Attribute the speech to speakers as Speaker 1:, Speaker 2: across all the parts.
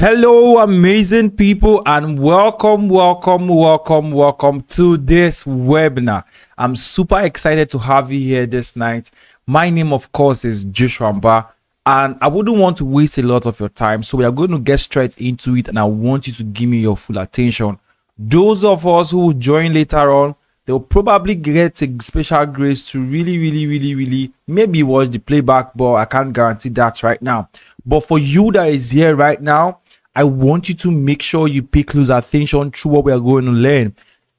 Speaker 1: Hello, amazing people, and welcome to this webinar. I'm super excited to have you here this night. My name, of course, is Joshua Mba, and I wouldn't want to waste a lot of your time, so we are going to get straight into it, and I want you to give me your full attention. Those of us who will join later on, they'll probably get a special grace to really maybe watch the playback, but I can't guarantee that right now. But for you that is here right now, I want you to make sure you pay close attention to what we are going to learn.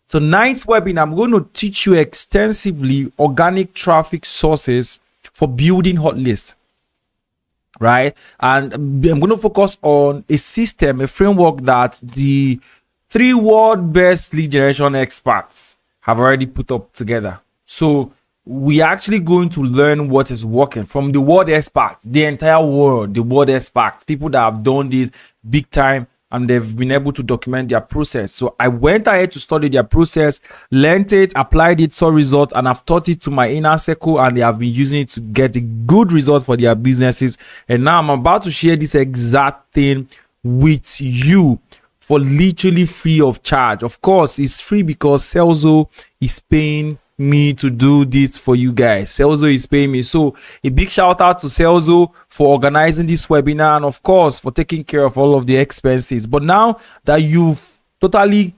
Speaker 1: Tonight's webinar, I'm going to teach you extensively organic traffic sources for building hot lists, right? And I'm going to focus on a system, a framework that the 3 world best lead generation experts have already put up together. So we are actually going to learn what is working from the world experts, the entire world, the world experts, people that have done this big time and they've been able to document their process. So I went ahead to study their process, learned it, applied it, saw results, and I've taught it to my inner circle, and they have been using it to get a good result for their businesses. And now I'm about to share this exact thing with you for literally free of charge. Of course, it's free because Selzo is paying me to do this for you guys. Selzo is paying me, so a big shout out to Selzo for organizing this webinar and of course for taking care of all of the expenses. But now that you've totally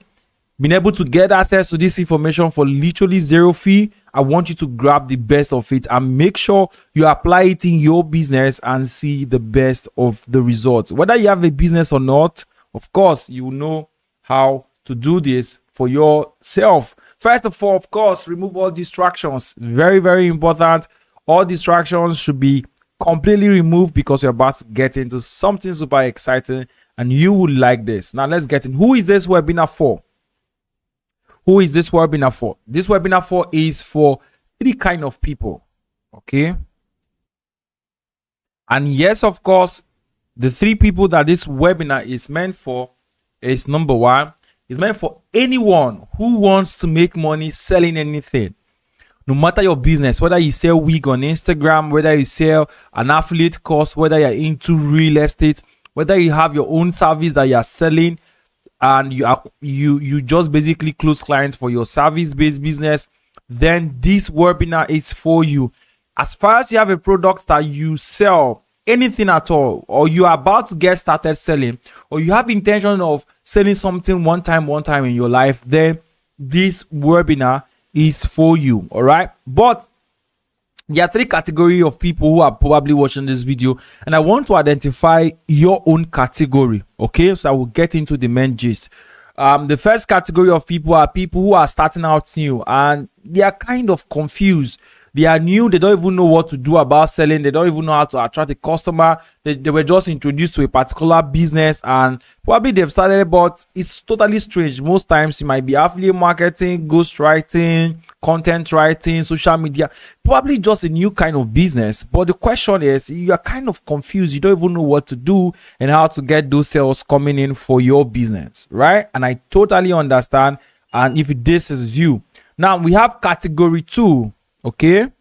Speaker 1: been able to get access to this information for literally zero fee, I want you to grab the best of it and make sure you apply it in your business and see the best of the results. Whether you have a business or not, of course you know how to do this for yourself. First of all, of course, remove all distractions. Very important. All distractions should be completely removed because you're about to get into something super exciting and you will like this. Now let's get in. Who is this webinar for? Who is this webinar for? This webinar for is for 3 kind of people. Okay. And yes, of course, the 3 people that this webinar is meant for is number 1. It's meant for anyone who wants to make money selling anything. No matter your business, whether you sell wig on Instagram, whether you sell an affiliate course, whether you're into real estate, whether you have your own service that you are selling and you just basically close clients for your service-based business, then this webinar is for you. As far as you have a product that you sell, anything at all, or you are about to get started selling, or you have intention of selling something one time in your life, then this webinar is for you. All right, but there are 3 categories of people who are probably watching this video, and I want to identify your own category. Okay, so I will get into the main gist. The first category of people are people who are starting out new and they are kind of confused. They are new. They don't even know what to do about selling. They don't even know how to attract a customer. They were just introduced to a particular business and probably they've started, but it's totally strange. Most times it might be affiliate marketing, ghostwriting, content writing, social media, probably just a new kind of business. But the question is, you are kind of confused. You don't even know what to do and how to get those sales coming in for your business, right? And I totally understand. And if this is you, now we have category 2. Okay,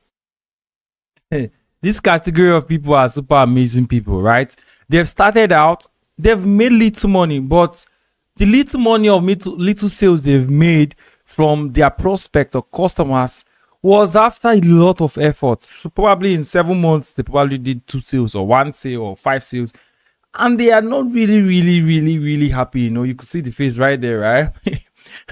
Speaker 1: this category of people are super amazing people, right? They've started out, they've made little money, but the little money of little sales they've made from their prospect or customers was after a lot of effort. So probably in 7 months they probably did 2 sales or 1 sale or 5 sales, and they are not really happy. You know, you could see the face right there, right?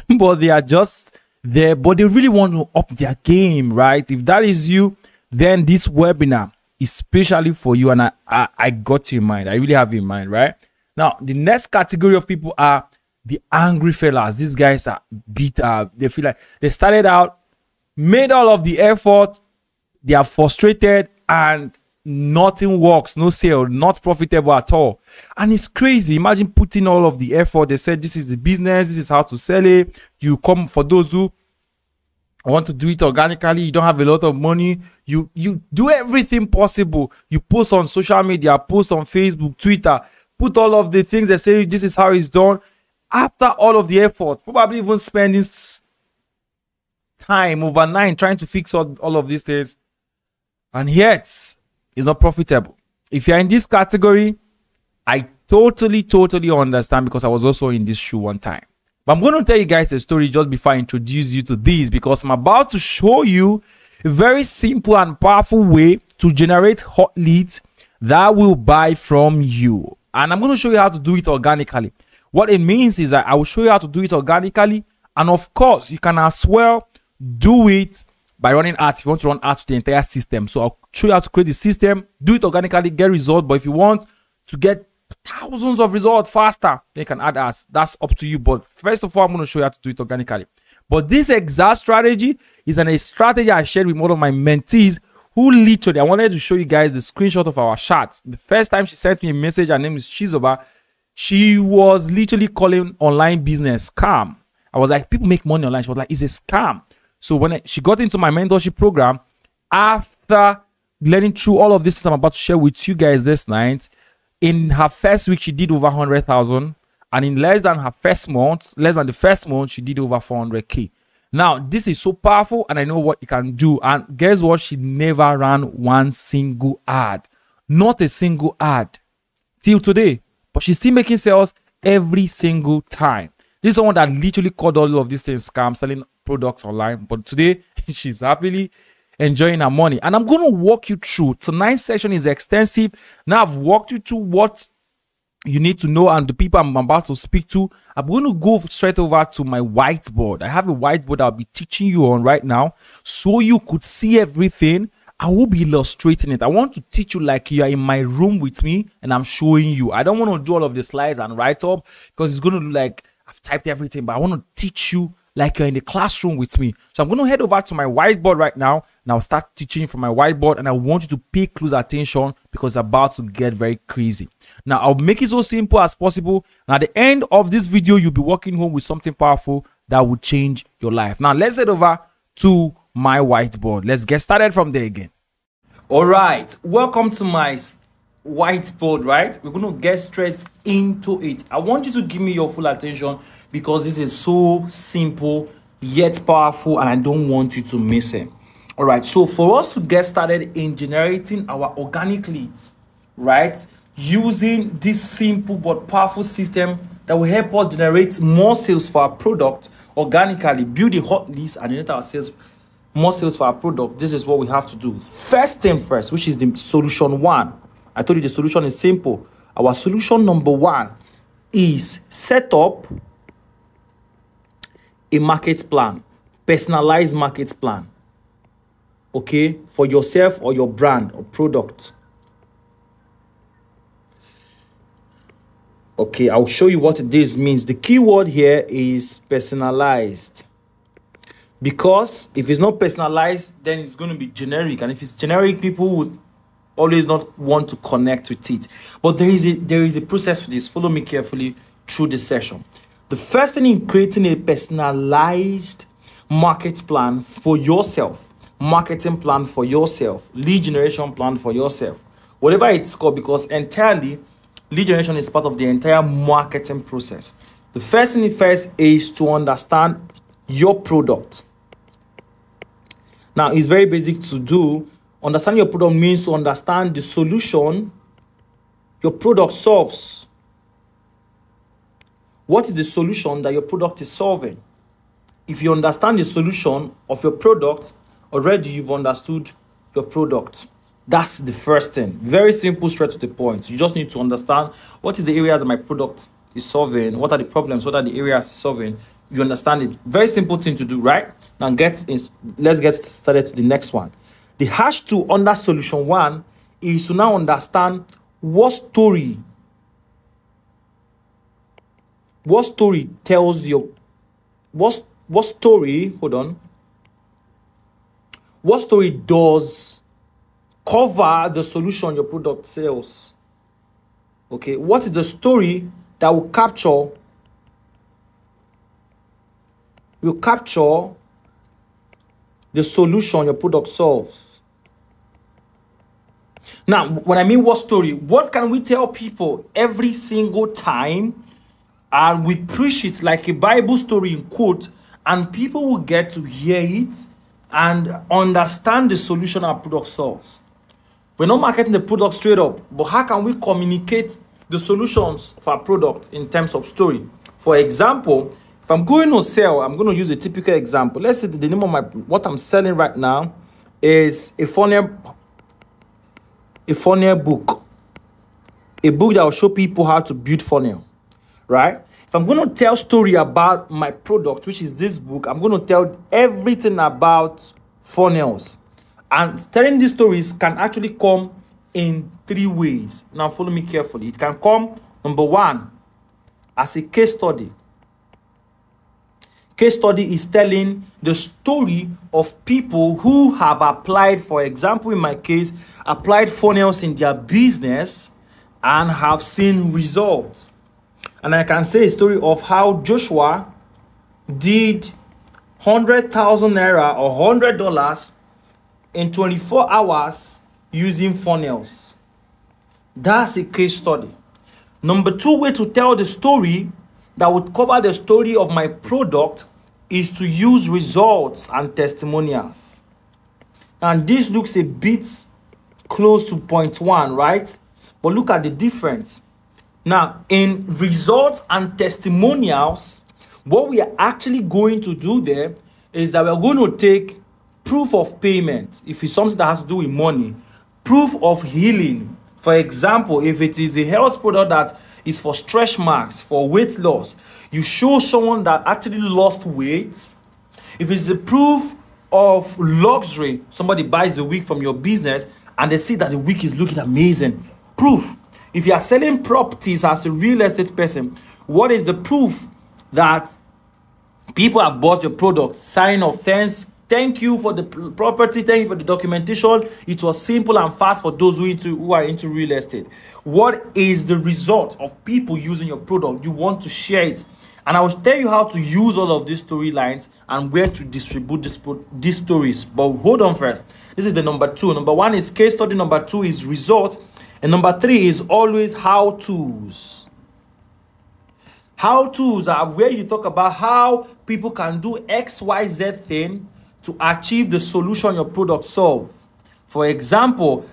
Speaker 1: But they are just there, but they really want to up their game, right? If that is you, then this webinar is specially for you, and I got you in mind. I really have you in mind, right? Now the next category of people are the angry fellas. These guys are bitter. They feel like they started out, made all of the effort, they are frustrated, and nothing works, no sale, not profitable at all. And it's crazy. Imagine putting all of the effort. They said this is the business, this is how to sell it. You come, for those who want to do it organically, you don't have a lot of money, you do everything possible. You post on social media, post on Facebook, Twitter, put all of the things they say this is how it's done. After all of the effort, probably even spending time overnight trying to fix all of these things, and yet it's not profitable. If you're in this category, I totally understand, because I was also in this shoe one time. But I'm going to tell you guys a story just before I introduce you to this, because I'm about to show you a very simple and powerful way to generate hot leads that will buy from you. And I'm going to show you how to do it organically. What it means is that I will show you how to do it organically, and of course you can as well do it by running ads if you want to run ads to the entire system. So I'll show you how to create the system, do it organically, get results. But if you want to get thousands of results faster, then you can add ads. That's up to you. But first of all, I'm going to show you how to do it organically. But this exact strategy is a strategy I shared with one of my mentees, who literally, I wanted to show you guys the screenshot of our chat. The first time she sent me a message, her name is Chizoba. She was literally calling online business scam. I was like, people make money online. She was like, it's a scam. So when she got into my mentorship program, after learning through all of this I'm about to share with you guys this night, in her first week, she did over 100,000. And in less than the first month, she did over 400K. Now, this is so powerful, and I know what it can do. And guess what? She never ran one single ad. Not a single ad. Till today. But she's still making sales every single time. This is someone that literally called all of these things scam, selling products online. But today, she's happily enjoying her money. And I'm going to walk you through. Tonight's session is extensive. Now, I've walked you through what you need to know and the people I'm about to speak to. I'm going to go straight over to my whiteboard. I have a whiteboard I'll be teaching you on right now, so you could see everything. I will be illustrating it. I want to teach you like you are in my room with me and I'm showing you. I don't want to do all of the slides and write up, because it's going to look like I've typed everything, but I want to teach you like you're in the classroom with me. So I'm going to head over to my whiteboard right now, and I'll start teaching from my whiteboard, and I want you to pay close attention, because it's about to get very crazy. Now, I'll make it so simple as possible, and at the end of this video, you'll be walking home with something powerful that will change your life. Now, let's head over to my whiteboard. Let's get started from there again. All right, welcome to my whiteboard, right? We're going to get straight into it. I want you to give me your full attention, because this is so simple yet powerful, and I don't want you to miss it. All right, so for us to get started in generating our organic leads, right, using this simple but powerful system that will help us generate more sales for our product organically, build a hot list, and generate our sales, more sales for our product, this is what we have to do. First thing first, which is the solution one. I told you the solution is simple. Our solution number one is set up a market plan, personalized market plan, okay, for yourself or your brand or product. Okay, I'll show you what this means. The key word here is personalized, because if it's not personalized, then it's going to be generic, and if it's generic, people would always not want to connect with it. But there is a process for this. Follow me carefully through this session. The first thing in creating a personalized market plan for yourself, marketing plan for yourself, lead generation plan for yourself, whatever it's called, because entirely lead generation is part of the entire marketing process. The first thing first is to understand your product. Now, it's very basic to do. Understanding your product means to understand the solution your product solves. What is the solution that your product is solving? If you understand the solution of your product, already you've understood your product. That's the first thing. Very simple, straight to the point. You just need to understand what is the areas that my product is solving, what are the problems, what are the areas it's solving. You understand it. Very simple thing to do, right? Now let's get started to the next one. The #2 under solution one is to now understand what story tells you, what story does cover the solution your product sells. Okay, what is the story that will capture the solution your product solves? Now, when I mean what story, what can we tell people every single time, and we preach it like a Bible story in quote, and people will get to hear it and understand the solution our product solves? We're not marketing the product straight up, but how can we communicate the solutions of our product in terms of story. For example, if I'm going to sell, I'm going to use a typical example. Let's say the name of what I'm selling right now is a funnel book. A book that will show people how to build funnel, right? If I'm going to tell story about my product, which is this book, I'm going to tell everything about funnels. And telling these stories can actually come in 3 ways. Now follow me carefully. It can come, number 1, as a case study. Case study is telling the story of people who have applied, for example, in my case, applied funnels in their business and have seen results. And I can say a story of how Joshua did 100,000 naira or $100 in 24 hours using funnels. That's a case study. Number 2 way to tell the story that would cover the story of my product is to use results and testimonials. And this looks a bit close to point 1, right? But look at the difference. Now, in results and testimonials, what we are actually going to do there is that we're going to take proof of payment, if it's something that has to do with money, proof of healing. For example, if it is a health product that is for stretch marks, for weight loss, you show someone that actually lost weight. If it's a proof of luxury, somebody buys a wig from your business and they see that the wig is looking amazing. Proof. If you are selling properties as a real estate person, what is the proof that people have bought your product? Sign of thanks. Thank you for the property. Thank you for the documentation. It was simple and fast for those who are into real estate. What is the result of people using your product? You want to share it. And I will tell you how to use all of these storylines and where to distribute these stories. But hold on first. This is the number 2. Number 1 is case study. Number 2 is result. And number 3 is always how-tos. How-tos are where you talk about how people can do XYZ thing to achieve the solution your product solve. For example,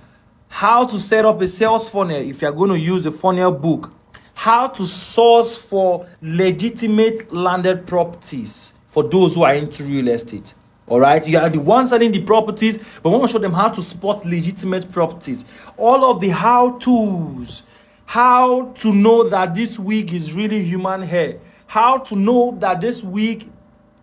Speaker 1: how to set up a sales funnel if you're going to use a funnel book. How to source for legitimate landed properties for those who are into real estate. All right, you are the ones selling the properties, but we want to show them how to spot legitimate properties. All of the how-tos. How to know that this wig is really human hair. How to know that this wig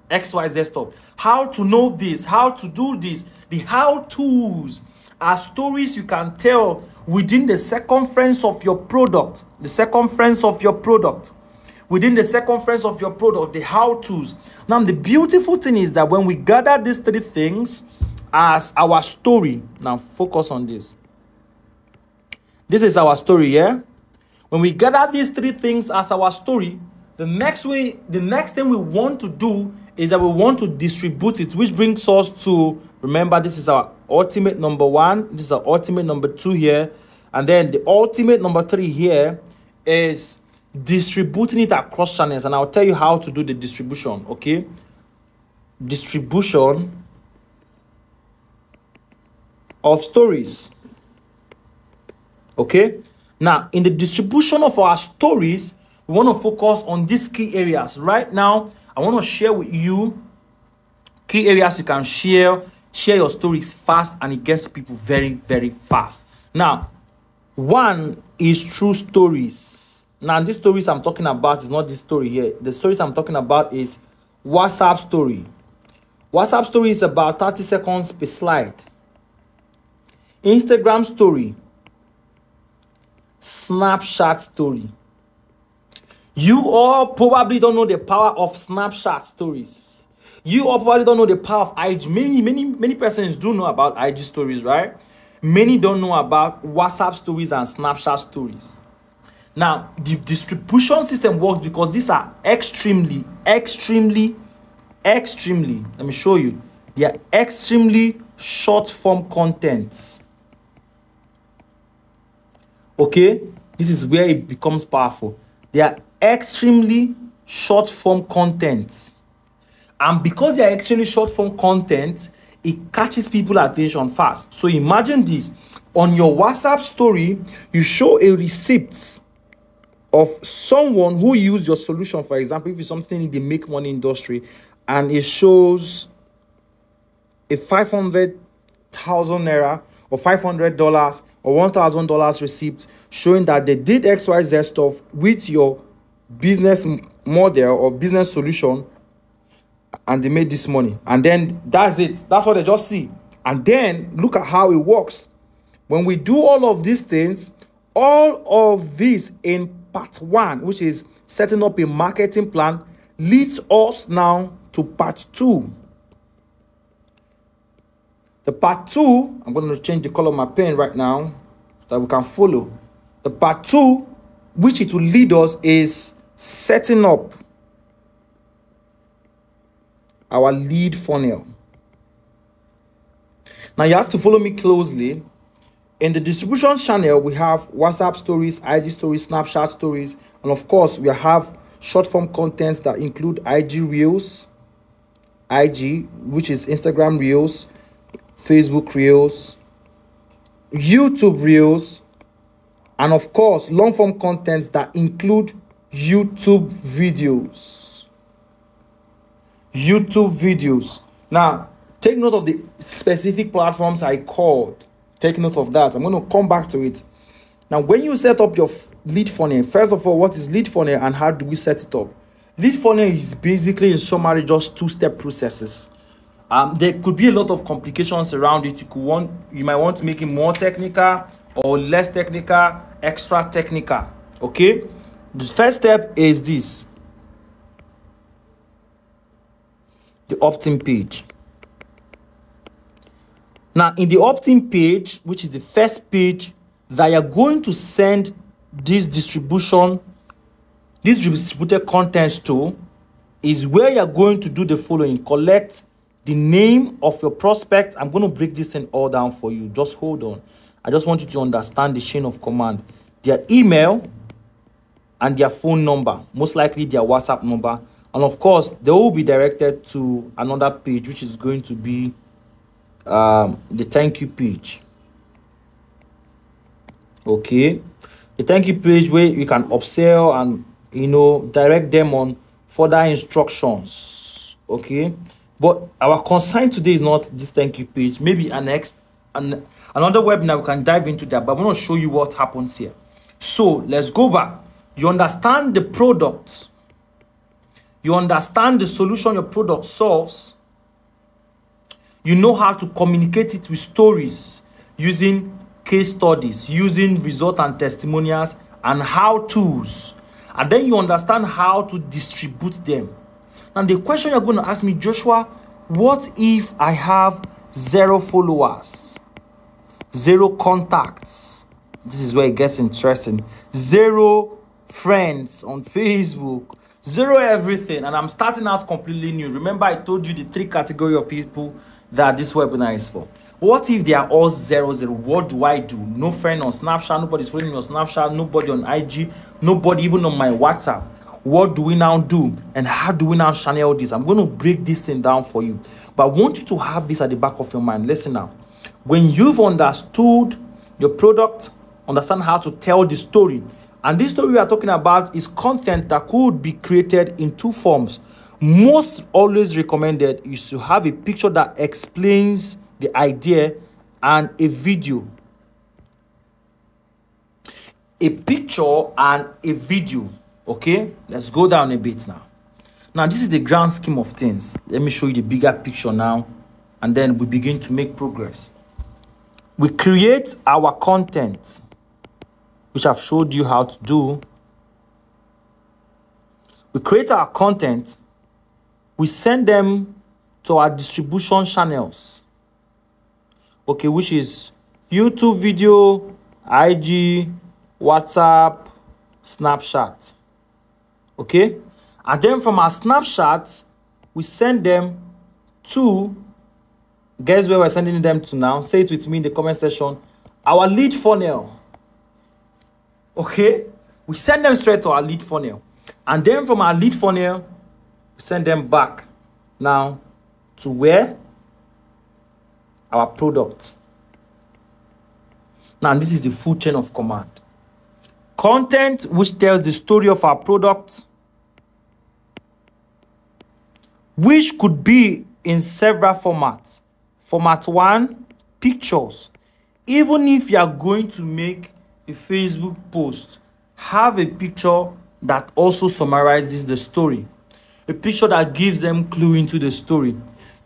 Speaker 1: XYZ stuff. How to know this, how to do this. The how-tos are stories you can tell within the circumference of your product. The circumference of your product. Within the circumference of your product, the how-tos. Now, the beautiful thing is that when we gather these 3 things as our story, now focus on this. This is our story, yeah? When we gather these 3 things as our story, the next thing we want to do is that we want to distribute it, which brings us to, remember, this is our ultimate number 1, this is our ultimate number 2 here, and then the ultimate number 3 here is distributing it across channels. And I'll tell you how to do the distribution, okay? Distribution of stories. Okay? Now, in the distribution of our stories, we want to focus on these key areas. Right now, I want to share with you key areas you can share your stories fast, and it gets to people very, very fast. Now, 1 is true stories. Now, these stories I'm talking about is not this story here. The stories I'm talking about is WhatsApp story. WhatsApp story is about 30 seconds per slide. Instagram story. Snapchat story. You all probably don't know the power of Snapchat stories. You all probably don't know the power of IG. Many persons do know about IG stories, right? Many don't know about WhatsApp stories and Snapchat stories. Now, the distribution system works because these are extremely, let me show you. They are extremely short form contents. Okay? This is where it becomes powerful. They are extremely short form contents. And because they are extremely short form content, it catches people's attention fast. So imagine this. On your WhatsApp story, you show a receipt
Speaker 2: of someone who used your solution. For example, if it's something in the make money industry and it shows a 500,000 naira or $500 or $1,000 receipt showing that they did XYZ stuff with your business model or business solution and they made this money, and then that's it. That's what they just see. And then look at how it works. When we do all of these things, all of this in part 1, which is setting up a marketing plan, leads us now to part 2. The part 2, I'm going to change the color of my pen right now so that we can follow. The part 2, which it will lead us, is setting up our lead funnel. Now you have to follow me closely. In the distribution channel, we have WhatsApp stories, IG stories, Snapchat stories, and of course we have short form contents that include IG Reels, IG, which is Instagram Reels, Facebook Reels, YouTube Reels, and of course long form contents that include YouTube videos. Now take note of the specific platforms I called. Take note of that. I'm going to come back to it. Now, when you set up your lead funnel, first of all, what is lead funnel and how do we set it up? Lead funnel is basically, in summary, just 2-step processes. There could be a lot of complications around it. You might want to make it more technical or less technical, extra technical. Okay. The first step is this: the opt-in page. Now, in the opt-in page, which is the first page that you're going to send this distributed contents to, is where you're going to do the following. Collect the name of your prospect. I'm going to break this thing all down for you. Just hold on. I just want you to understand the chain of command. Their email and their phone number, most likely their WhatsApp number. And of course, they will be directed to another page, which is going to be the thank you page. Okay, the thank you page where you can upsell and direct them on further instructions. Okay, but our concern today is not this thank you page. Maybe another webinar we can dive into that, but I'm going to show you what happens here. So let's go back. You understand the product, you understand the solution your product solves. You know how to communicate it with stories, using case studies, using result and testimonials and how-tos. And then you understand how to distribute them. Now the question you're going to ask me, Joshua, what if I have 0 followers, 0 contacts? This is where it gets interesting. 0 friends on Facebook, 0 everything, and I'm starting out completely new. Remember I told you the 3 categories of people that this webinar is for. What if they are all 0, 0? What do I do? No friend on Snapchat, nobody's following me on Snapchat, nobody on IG, nobody even on my WhatsApp. What do we now do? And how do we now channel this? I'm going to break this thing down for you. But I want you to have this at the back of your mind. Listen now. When you've understood your product, understand how to tell the story. And this story we are talking about is content that could be created in 2 forms. Most always recommended is to have a picture that explains the idea and a video. A picture and a video. Okay, let's go down a bit now. Now, this is the grand scheme of things. Let me show you the bigger picture now, and then we begin to make progress. We create our content, which I've showed you how to do. We create our content. We send them to our distribution channels. Okay, which is YouTube video, IG, WhatsApp, Snapchat. Okay, and then from our Snapchat, we send them to, guess where we're sending them to now? Say it with me in the comment section. Our lead funnel. Okay, we send them straight to our lead funnel. And then from our lead funnel, we send them back now to where? Our product. Now, this is the full chain of command. Content which tells the story of our product, which could be in several formats. Format 1, pictures. Even if you are going to make a Facebook post, have a picture that also summarizes the story. A picture that gives them clue into the story.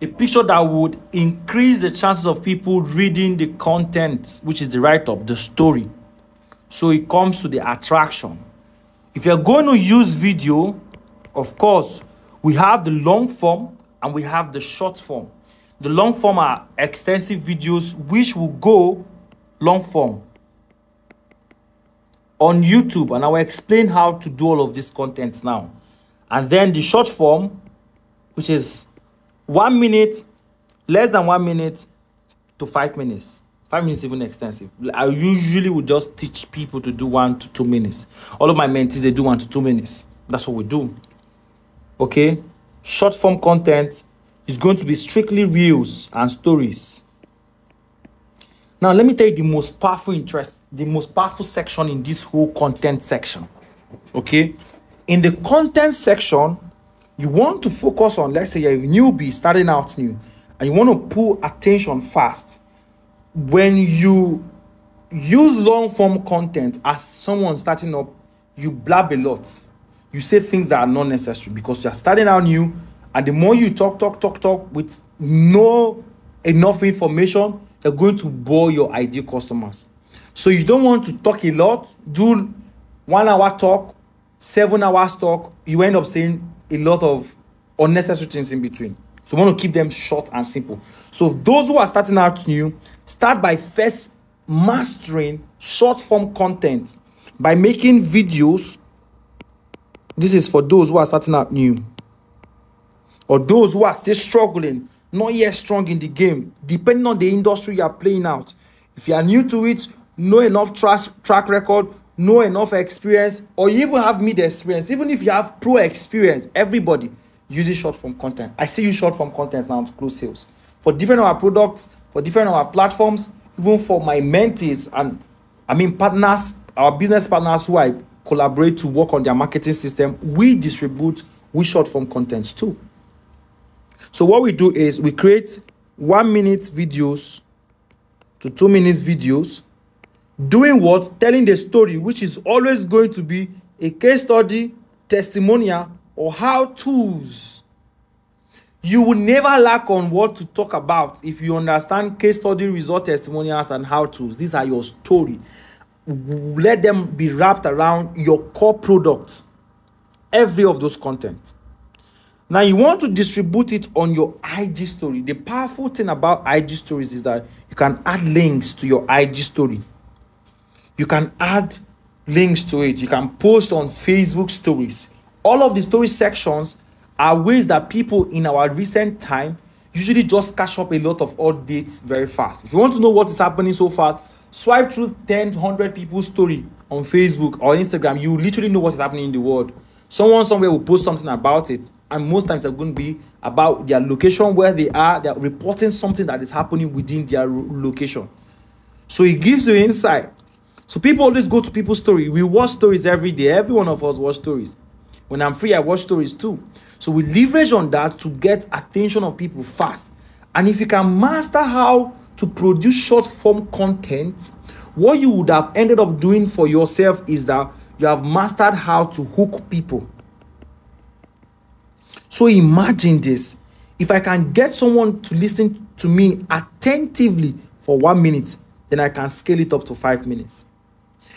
Speaker 2: A picture that would increase the chances of people reading the content, which is the write-up, the story. So it comes to the attraction. If you're going to use video, of course, we have the long form and we have the short form. The long form are extensive videos which will go long form on YouTube, and I will explain how to do all of this content now. And then the short form, which is 1 minute, less than 1 minute to 5 minutes. 5 minutes even extensive. I usually would just teach people to do 1 to 2 minutes. All of my mentees, they do 1 to 2 minutes. That's what we do. Okay? Short form content is going to be strictly reels and stories. Now, let me tell you the most powerful section in this whole content section. Okay? In the content section, you want to focus on, let's say you're a newbie starting out new, and you want to pull attention fast. When you use long form content as someone starting up, you blab a lot. You say things that are not necessary because you're starting out new, and the more you talk with no enough information, you're going to bore your ideal customers. So you don't want to talk a lot, do 1 hour talk, 7 hours talk, you end up saying a lot of unnecessary things in between. So we want to keep them short and simple. So those who are starting out new, start by first mastering short form content by making videos. This is for those who are starting out new, or those who are still struggling, not yet strong in the game, depending on the industry you are playing out. If you are new to it, know enough track record, know enough experience, or you even have mid experience. Even if you have pro experience, everybody uses short form content. I see you short form content now to close sales for different of our products, for different of our platforms, even for my mentees and partners, our business partners who I collaborate to work on their marketing system. We distribute with short form contents too. So what we do is we create 1 minute videos to 2 minutes videos, doing what? Telling the story, which is always going to be a case study, testimonial, or how-tos. You will never lack on what to talk about if you understand case study, result, testimonials, and how-tos. These are your story. Let them be wrapped around your core product. Every of those content. Now you want to distribute it on your IG story. The powerful thing about IG stories is that you can add links to your IG story. You can add links to it. You can post on Facebook stories. All of the story sections are ways that people in our recent time usually just catch up a lot of updates very fast. If you want to know what is happening so fast, swipe through 10 to 100 people's story on Facebook or Instagram. You literally know what is happening in the world. Someone somewhere will post something about it, and most times they're going to be about their location, where they are. They're reporting something that is happening within their location. So it gives you insight. So people always go to people's story. We watch stories every day. Every one of us watch stories. When I'm free, I watch stories too. So we leverage on that to get attention of people fast. And if you can master how to produce short form content, what you would have ended up doing for yourself is that you have mastered how to hook people. So imagine this. If I can get someone to listen to me attentively for 1 minute, then I can scale it up to 5 minutes.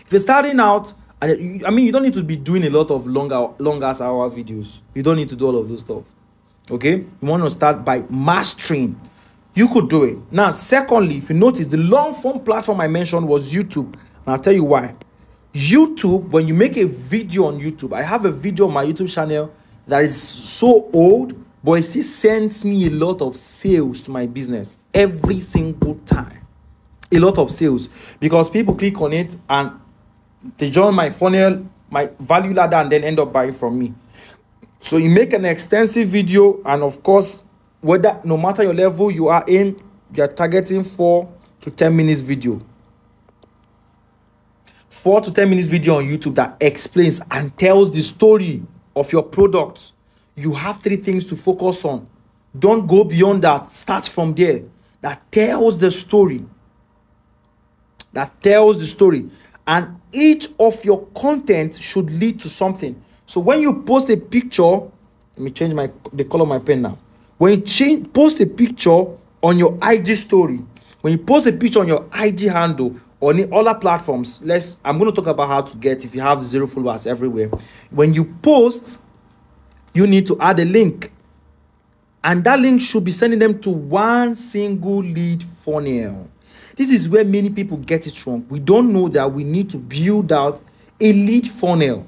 Speaker 2: If you're starting out, you don't need to be doing a lot of long ass hour videos. You don't need to do all of those stuff. Okay? You want to start by mastering. You could do it. Now, secondly, if you notice, the long form platform I mentioned was YouTube. And I'll tell you why. YouTube, when you make a video on YouTube, I have a video on my YouTube channel that is so old, but it still sends me a lot of sales to my business every single time. A lot of sales, because people click on it and they join my funnel, my value ladder, and then end up buying from me. So you make an extensive video, and of course, whether no matter your level you are in, you are targeting 4 to 10 minutes video. 4 to 10 minutes video on YouTube that explains and tells the story of your product, you have 3 things to focus on. Don't go beyond that. Start from there. That tells the story. That tells the story. And each of your content should lead to something. So when you post a picture, let me change the color of my pen now. When you post a picture on your IG story, when you post a picture on your IG handle, on the other platforms, I'm going to talk about how to get if you have 0 followers everywhere. When you post, you need to add a link. And that link should be sending them to one single lead funnel. This is where many people get it wrong. We don't know that we need to build out a lead funnel.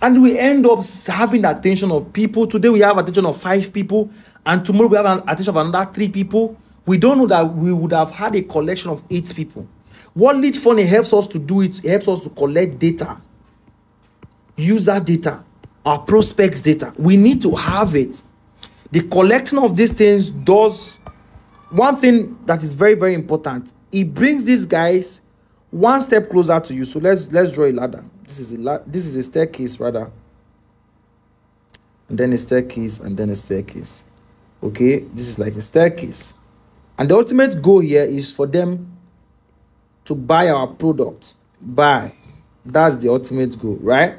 Speaker 2: And we end up having the attention of people. Today we have attention of 5 people. And tomorrow we have an attention of another 3 people. We don't know that we would have had a collection of 8 people. What lead funnel helps us to do, it helps us to collect data. User data. Our prospects data. We need to have it. The collection of these things does one thing that is very, very important. It brings these guys one step closer to you. So let's draw a ladder. This is a staircase rather, and then a staircase, and then a staircase. Okay, this is like a staircase, and the ultimate goal here is for them to buy our product. Buy. That's the ultimate goal, right?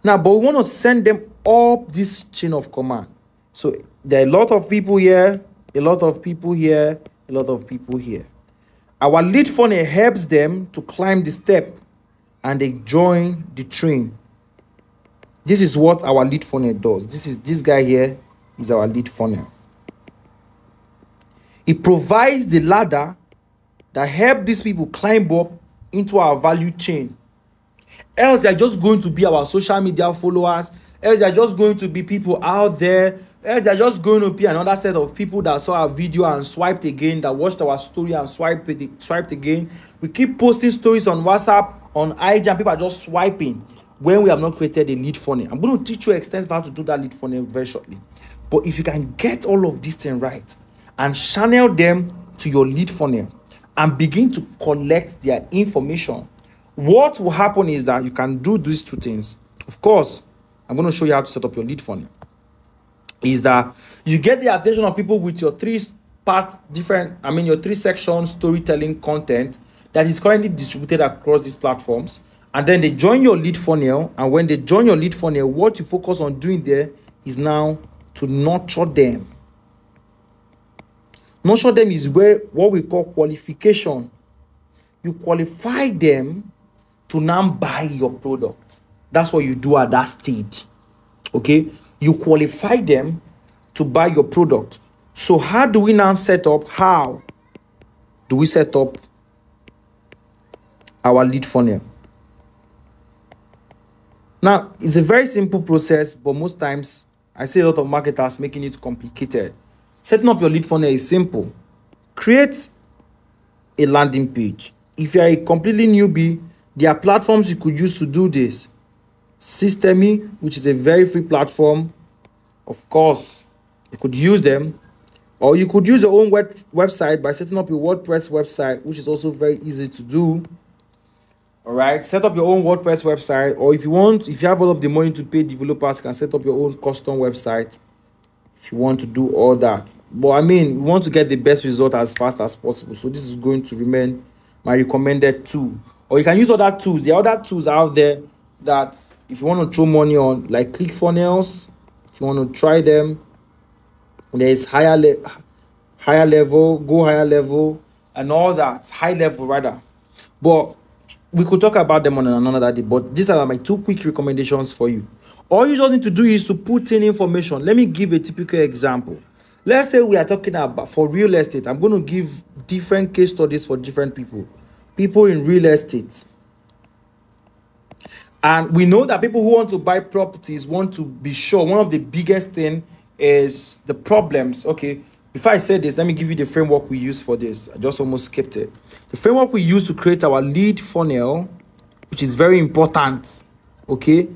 Speaker 2: Now, but we want to send them up this chain of command. So there are a lot of people here, a lot of people here, a lot of people here. Our lead funnel helps them to climb the step and they join the train. This is what our lead funnel does. This guy here is our lead funnel. It provides the ladder that help these people climb up into our value chain. Else they're just going to be our social media followers. Else they're just going to be people out there. Else they're just going to be another set of people that saw our video and swiped again, that watched our story and swiped again. We keep posting stories on WhatsApp, on IG, and people are just swiping when we have not created a lead funnel. I'm going to teach you extensively how to do that lead funnel very shortly. But if you can get all of these things right and channel them to your lead funnel and begin to collect their information, what will happen is that you can do these 2 things. Of course, I'm going to show you how to set up your lead funnel. Is that you get the attention of people with your 3 section storytelling content that is currently distributed across these platforms, and then they join your lead funnel. And when they join your lead funnel, what you focus on doing there is now to nurture them. Nurture them is where what we call qualification. You qualify them to now buy your product. That's what you do at that stage. Okay? You qualify them to buy your product. So how do we now set up? How do we set up our lead funnel? Now, it's a very simple process, but most times I see a lot of marketers making it complicated. Setting up your lead funnel is simple. Create a landing page. If you are a completely newbie, there are platforms you could use to do this. Systemy, which is a very free platform. Of course, you could use them. Or you could use your own website by setting up your WordPress website, which is also very easy to do. All right, set up your own WordPress website. Or if you have all of the money to pay developers, you can set up your own custom website if you want to do all that. But I mean, we want to get the best result as fast as possible. So this is going to remain my recommended tool. Or you can use other tools. There are other tools out there that if you want to throw money on, like ClickFunnels, if you want to try them, there is higher level, go higher level, and all that, high level rather. But we could talk about them on another day. But these are my 2 quick recommendations for you. All you just need to do is to put in information. Let me give a typical example. Let's say we are talking about for real estate. I'm going to give different case studies for different people. People in real estate. And we know that people who want to buy properties want to be sure. One of the biggest thing is the problems. Okay, before I say this, let me give you the framework we use for this. I just almost skipped it. The framework we use to create our lead funnel, which is very important, okay,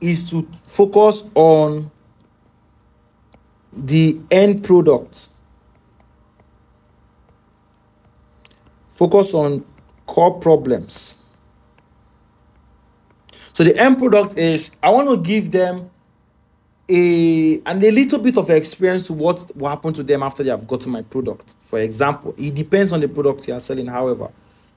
Speaker 2: is to focus on the end product. Focus on core problems. So the end product is I want to give them a little bit of experience to what will happen to them after they have gotten my product. For example, it depends on the product you are selling, however.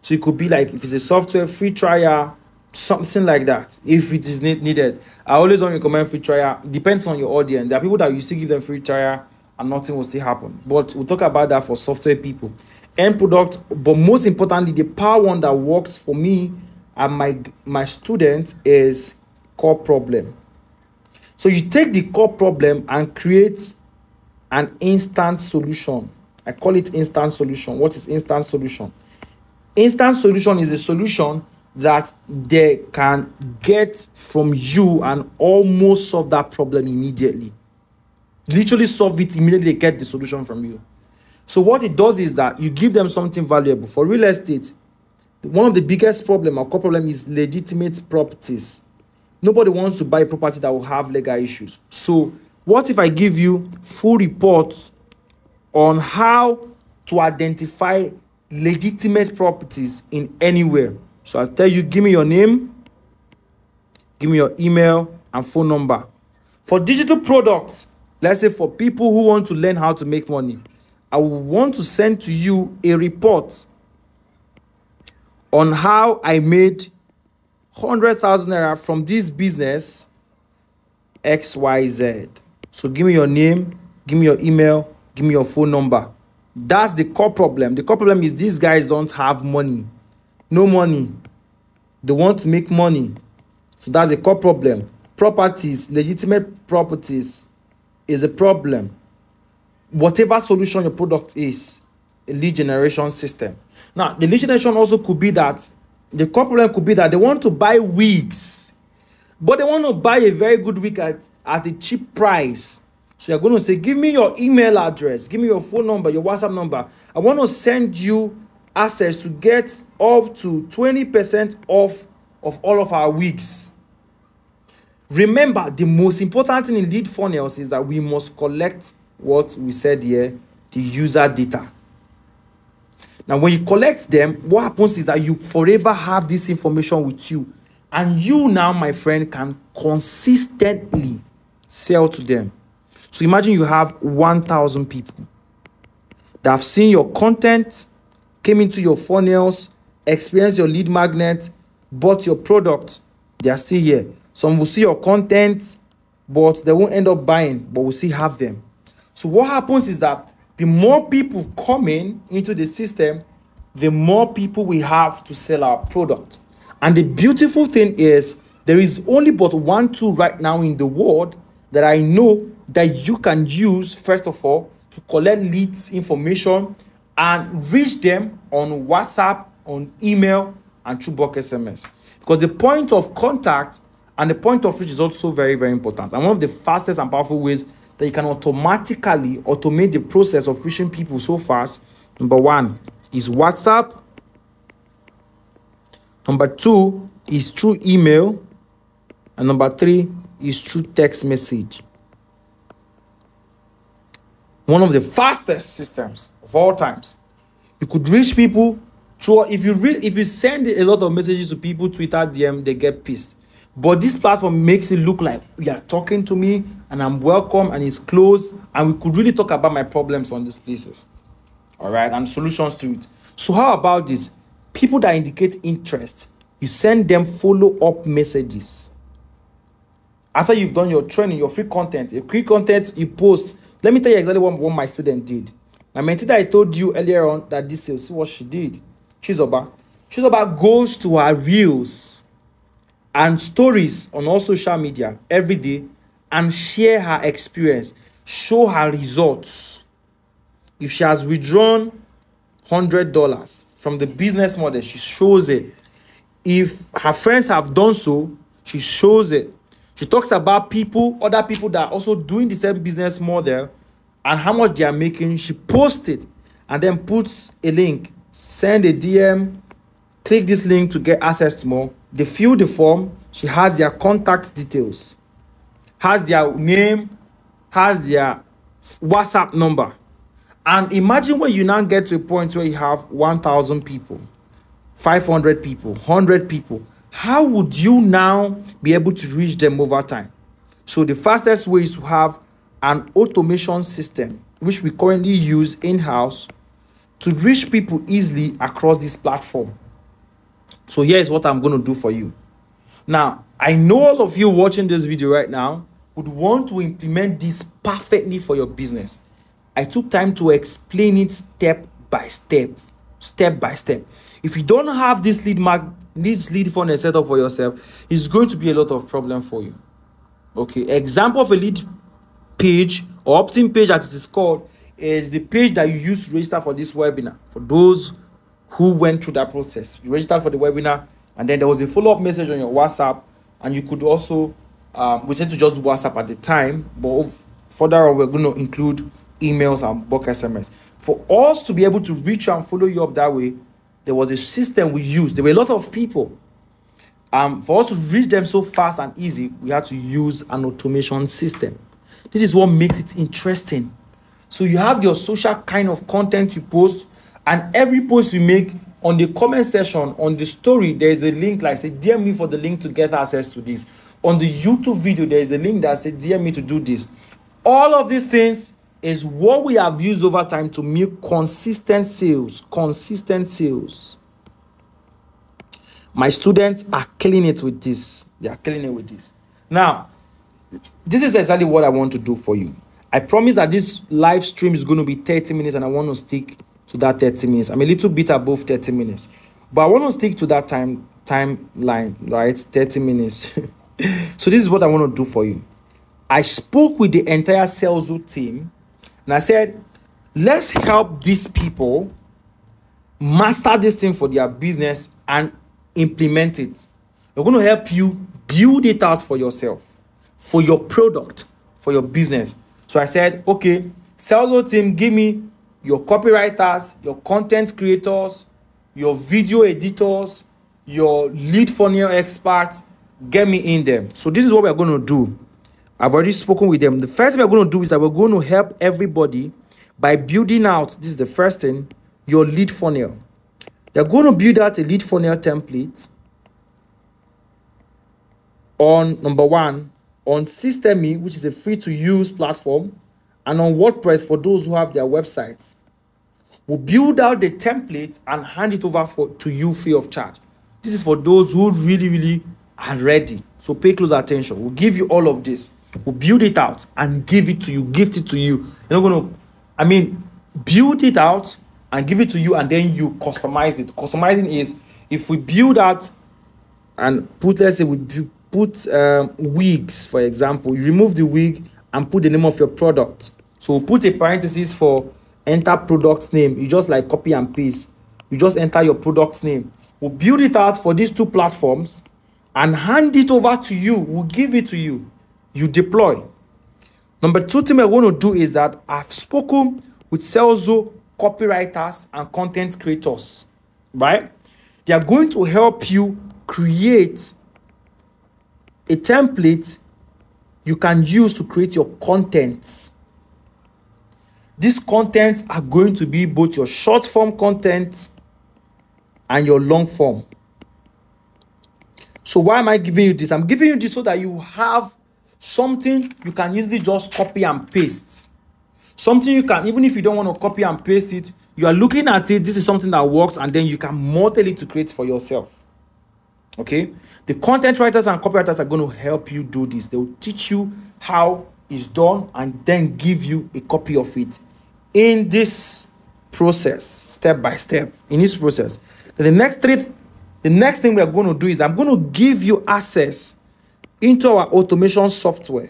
Speaker 2: So it could be like if it's a software, free trial, something like that, if it is needed. I always don't recommend free trial. It depends on your audience. There are people that you still give them free trial and nothing will still happen. But we'll talk about that for software people. End product, but most importantly, the power one that works for me and my students is core problem. So you take the core problem and create an instant solution. I call it instant solution. What is instant solution? Instant solution is a solution that they can get from you and almost solve that problem immediately. Literally solve it immediately, they get the solution from you. So what it does is that you give them something valuable. For real estate, one of the biggest problem or core problem is legitimate properties. Nobody wants to buy a property that will have legal issues. So what if I give you full reports on how to identify legitimate properties in anywhere? So I'll tell you, give me your name, give me your email and phone number. For digital products, let's say for people who want to learn how to make money, I will want to send to you a report on how I made 100,000 naira from this business XYZ. So give me your name, give me your email, give me your phone number. That's the core problem. The core problem is these guys don't have money. No money. They want to make money. So that's the core problem. Properties, legitimate properties is a problem. Whatever solution your product is, a lead generation system. Now, the lead generation also could be that the core problem could be that they want to buy wigs, but they want to buy a very good wig at a cheap price. So you're going to say, give me your email address, give me your phone number, your WhatsApp number. I want to send you access to get up to 20% off of all of our wigs. Remember, the most important thing in lead funnels is that we must collect what we said here, the user data. Now, when you collect them, what happens is that you forever have this information with you. And you now, my friend, can consistently sell to them. So imagine you have 1,000 people that have seen your content, came into your funnels, experienced your lead magnet, bought your product. They are still here. Some will see your content, but they won't end up buying, but we'll still have them. So what happens is that the more people coming into the system, the more people we have to sell our product. And the beautiful thing is, there is only but one tool right now in the world that I know that you can use, first of all, to collect leads information and reach them on WhatsApp, on email, and through bulk SMS. Because the point of contact and the point of reach is also very, very important. And one of the fastest and powerful ways that you can automatically automate the process of reaching people so fast, number one, is WhatsApp. Number two is through email. And number three is through text message. One of the fastest systems of all times. You could reach people through, if you send a lot of messages to people, Twitter, DM, they get pissed. But this platform makes it look like you are talking to me and I'm welcome and it's closed and we could really talk about my problems on these places. All right, and solutions to it. So how about this? People that indicate interest, you send them follow-up messages. After you've done your training, your free content you post. Let me tell you exactly what my student did. My mentee that I told you earlier on that this is what she did. Chizoba goes to her reels and stories on all social media every day and share her experience, show her results. If she has withdrawn $100 from the business model, she shows it. If her friends have done so, she shows it. She talks about other people that are also doing the same business model and how much they are making. She posts it and then puts a link. Send a DM, click this link to get access to more. They fill the form. She has their contact details, has their name, has their WhatsApp number. And imagine when you now get to a point where you have 1,000 people, 500 people, 100 people, how would you now be able to reach them over time? So the fastest way is to have an automation system, which we currently use in-house to reach people easily across this platform. So here's what I'm going to do for you. Now, I know all of you watching this video right now would want to implement this perfectly for your business. I took time to explain it step by step. If you don't have this lead funnel set up for yourself, it's going to be a lot of problem for you. Okay, example of a lead page or opt-in page, as it is called, is the page that you use to register for this webinar. For those who went through that process, you registered for the webinar, and then there was a follow-up message on your WhatsApp, and you could also we said to just do WhatsApp at the time, but further on we're going to include emails and bulk SMS. For us to be able to reach you and follow you up that way, there was a system we used. There were a lot of people. For us to reach them so fast and easy, we had to use an automation system. This is what makes it interesting. So you have your social kind of content you post, and every post you make, on the comment section, on the story, there is a link like say, DM me for the link to get access to this. On the YouTube video, there is a link that says, DM me to do this. All of these things is what we have used over time to make consistent sales. My students are killing it with this. They are killing it with this. Now, this is exactly what I want to do for you. I promise that this live stream is going to be 30 minutes, and I want to stick to that 30 minutes. I'm a little bit above 30 minutes, but I want to stick to that timeline, right? 30 minutes. So this is what I want to do for you. I spoke with the entire Selzo team, and I said, let's help these people master this thing for their business and implement it. We're going to help you build it out for yourself, for your product, for your business. So I said, okay, Selzo team, give me your copywriters, your content creators, your video editors, your lead funnel experts, get me in them. So this is what we're going to do. I've already spoken with them. The first thing we're going to do is that we're going to help everybody by building out, this is the first thing, your lead funnel. You're going to build out a lead funnel template on, number one, on Systeme, which is a free-to-use platform, and on WordPress for those who have their websites. We'll build out the template and hand it over to you free of charge. This is for those who really are ready. So pay close attention. We'll give you all of this. We'll build it out and give it to you, gift it to you. You're not going to, build it out and give it to you, and then you customize it. Customizing is, if we build out and put, let's say we put wigs, for example, you remove the wig and put the name of your product. So we'll put a parenthesis for enter product name. You just like copy and paste. You just enter your product name. We'll build it out for these two platforms and hand it over to you. We'll give it to you. You deploy. Number two thing we're going to do is that I've spoken with Selzo copywriters and content creators, right? They are going to help you create a template you can use to create your contents. These contents are going to be both your short form content and your long form. So why am I giving you this? I'm giving you this so that you have something you can easily just copy and paste. Something you can, even if you don't want to copy and paste it, you are looking at it, this is something that works, and then you can model it to create for yourself. Okay? The content writers and copywriters are going to help you do this. They will teach you how it's done and then give you a copy of it in this process, step by step, in this process. The next thing we are going to do is I'm going to give you access into our automation software.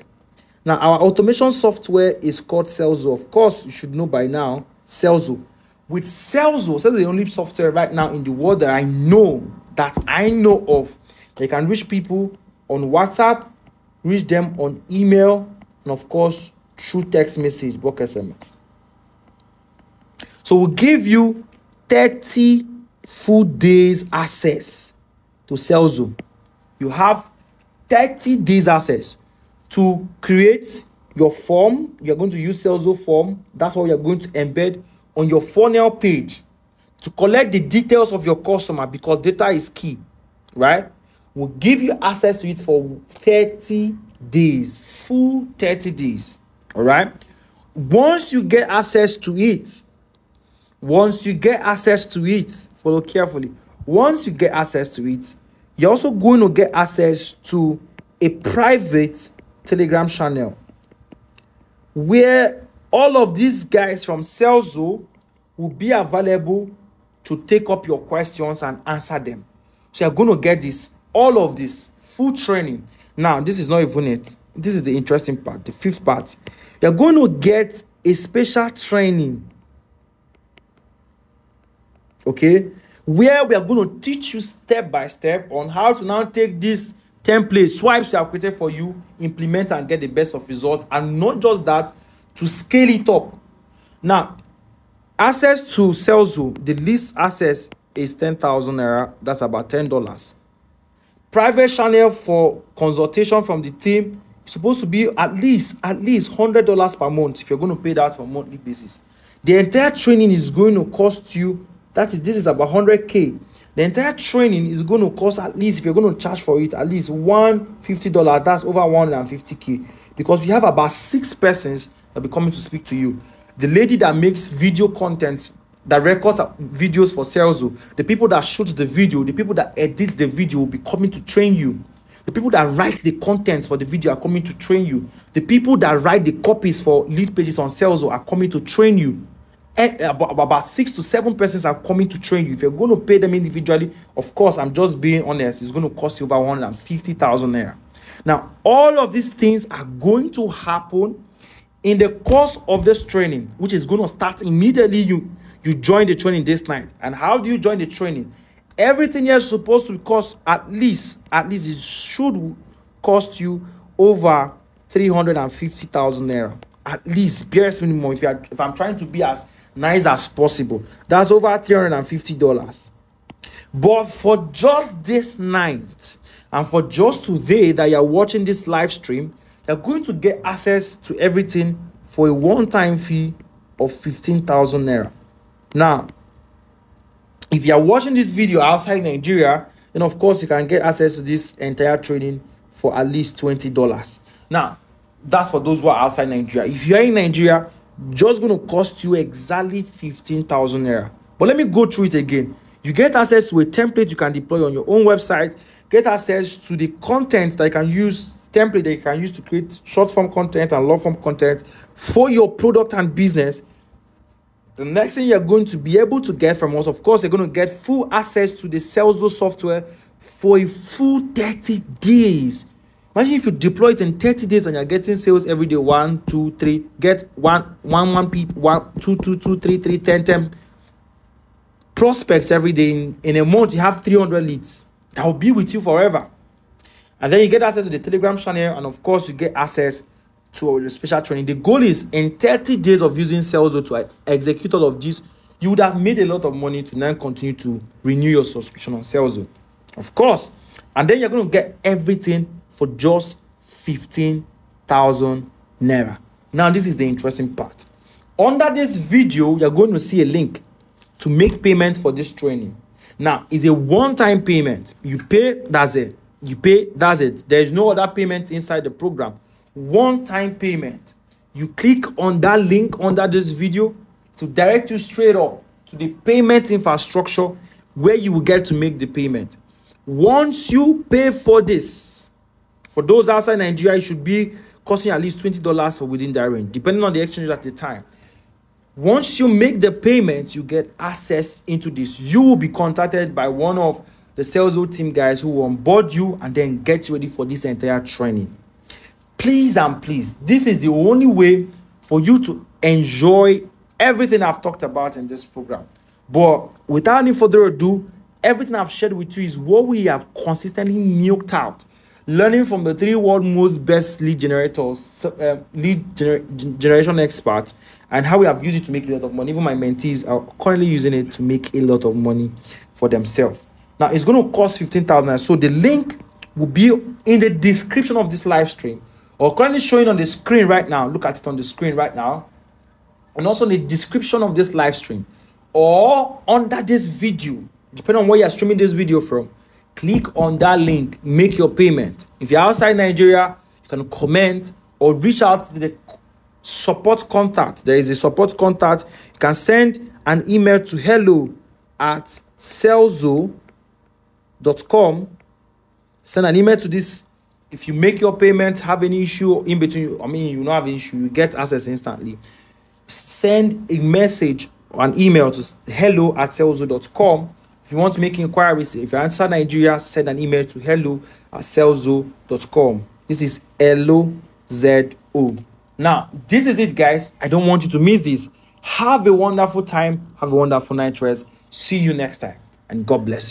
Speaker 2: Now, our automation software is called Selzo. Of course, you should know by now, Selzo. With Selzo is the only software right now in the world that I know of. They can reach people on WhatsApp, reach them on email, and of course, through text message, bulk SMS. So we'll give you 30 full days access to Selzo. You have 30 days access to create your form. You're going to use Selzo form. That's what you're going to embed on your funnel page to collect the details of your customer, because data is key, right? will give you access to it for 30 days, full 30 days. All right. Once you get access to it, follow carefully. Once you get access to it, you're also going to get access to a private Telegram channel where all of these guys from Selzo will be available to take up your questions and answer them. So you're going to get this, all of this full training. Now, this is not even it. This is the interesting part, the fifth part. You're going to get a special training, okay, where we are going to teach you step by step on how to now take this template, swipes we have created for you, implement and get the best of results. And not just that, to scale it up. Now, access to Selzo, the least access is 10,000 naira. That's about $10. Private channel for consultation from the team is supposed to be at least $100 per month if you're going to pay that on a monthly basis. The entire training is going to cost you, this is about 100K. The entire training is going to cost, at least if you're going to charge for it, at least $150. That's over 150K, because you have about 6 persons that will be coming to speak to you. The lady that makes video content, that records videos for Selzo, the people that shoot the video, the people that edit the video will be coming to train you. The people that write the contents for the video are coming to train you. The people that write the copies for lead pages on Selzo are coming to train you. And about 6 to 7 persons are coming to train you. If you're going to pay them individually, of course, I'm just being honest, it's going to cost you over 150,000 naira. Now, all of these things are going to happen in the course of this training, which is going to start immediately you join the training this night. And how do you join the training? Everything here is supposed to cost at least it should cost you over 350,000 naira. At least, barest minimum. If I'm trying to be as nice as possible, that's over $350. But for just this night and for just today that you're watching this live stream, you're going to get access to everything for a one-time fee of 15,000 naira. Now, if you are watching this video outside Nigeria, then of course you can get access to this entire training for at least $20. Now, that's for those who are outside Nigeria. If you are in Nigeria, just going to cost you exactly 15,000 naira. But let me go through it again. You get access to a template you can deploy on your own website. Get access to the content that you can use, template that you can use to create short form content and long form content for your product and business. The next thing you're going to be able to get from us, of course, you're going to get full access to the Selzo software for a full 30 days. Imagine if you deploy it in 30 days and you're getting sales every day. 1, 2, 3, get 1 people, 1, 2, 2, 2, 3, 3, 10 prospects every day. In a month, you have 300 leads that will be with you forever. And then you get access to the Telegram channel, and of course, you get access to the special training. The goal is in 30 days of using Selzo to execute all of this, you would have made a lot of money to then continue to renew your subscription on Selzo, of course. And then you're going to get everything for just 15,000 naira. Now, this is the interesting part. Under this video, you're going to see a link to make payment for this training. Now, it's a one-time payment. You pay, that's it. You pay, that's it. There is no other payment inside the program. One-time payment. You click on that link under this video to direct you straight up to the payment infrastructure where you will get to make the payment. Once you pay for this, for those outside Nigeria, it should be costing at least $20 or within that range, depending on the exchange at the time. Once you make the payment, you get access into this. You will be contacted by one of the Selzo team guys who will onboard you and then get you ready for this entire training. Please and please, this is the only way for you to enjoy everything I've talked about in this program. But without any further ado, everything I've shared with you is what we have consistently milked out, learning from the 3 world most best lead generators, generation experts, and how we have used it to make a lot of money. Even my mentees are currently using it to make a lot of money for themselves. Now, it's going to cost 15,000. So the link will be in the description of this live stream, or currently showing on the screen right now. Look at it on the screen right now. And also in the description of this live stream, or under this video, depending on where you're streaming this video from. click on that link, make your payment. If you're outside Nigeria, you can comment or reach out to the support contact. There is a support contact. You can send an email to hello@celzo.com. Send an email to this. If you make your payment, have any issue in between, you don't have an issue, you get access instantly. Send a message or an email to hello@celzo.com. If you want to make inquiries, if you're outside Nigeria, send an email to hello@celzo.com. This is LOZO. Now, this is it, guys. I don't want you to miss this. Have a wonderful time. Have a wonderful night rest. See you next time. And God bless you.